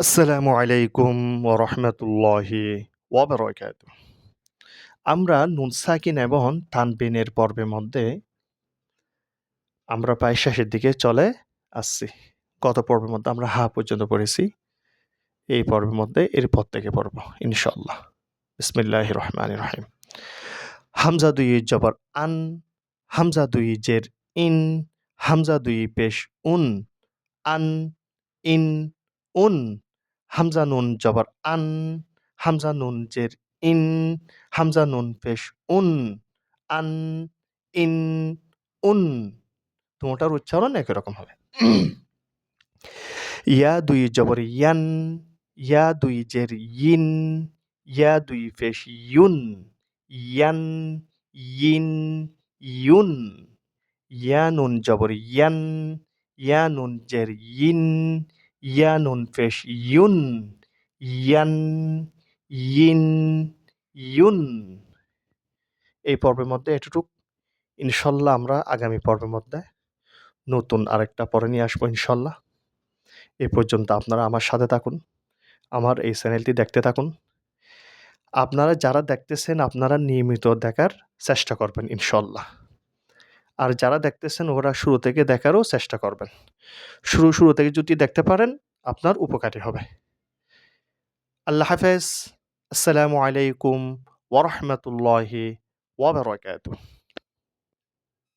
আসসালামু আলাইকুম ওয়া রাহমাতুল্লাহি ওয়া বারাকাতুহু। আমরা নুন সাকিন এবং তানবিনের পর্বের মধ্যে আমরা প্রায় শেষের দিকে চলে আসছি। গত পর্বের মধ্যে আমরা হা পর্যন্ত পড়েছি। এই পর্বের মধ্যে এরপর থেকে পড়ব ইনশাআল্লাহ। বিসমিল্লাহির রহমানির রহিম। হামজা ২ জবর আন, হামজা ২ জের ইন, হামজা ২ পেশ উন, আন, ইন, উন, হামজা নুন জবর আন, হামজা নুন জের ইন, হামজা নুন পেশ উন, আন, ইন, উন। দুটোটার উচ্চারণ একই রকম হবে। ইয়া ২ জবর ইয়ান, ইয়া ২ জের ইন, ইয়া ২ পেশ ইউন, ইয়ান, ইন, ইউন। ইয়া নুন জবর ইয়ান, ইয়া নুন জের ইন, ইয়া নুন পেশ ইউন, ইয়ান, ইন, ইউন। এই পর্বের মধ্যে এতটুক। ইনশাল্লাহ আমরা আগামী পর্বের মধ্যে নতুন আরেকটা পড়ে নিয়ে আসবো ইনশাল্লাহ। এ পর্যন্ত আপনারা আমার সাথে থাকুন। আমার এই চ্যানেলটি দেখতে থাকুন। আপনারা যারা দেখতেছেন আপনারা নিয়মিত দেখার চেষ্টা করবেন ইনশাল্লাহ। আর যারা দেখতেছেন ওরা শুরু থেকে দেখারও চেষ্টা করবেন। শুরু থেকে যদি দেখতে পারেন আপনার উপকারী হবে। আল্লাহ হাফেজ। আসসালামু আলাইকুম ওয়া রাহমাতুল্লাহি ওয়া বারাকাতুহু।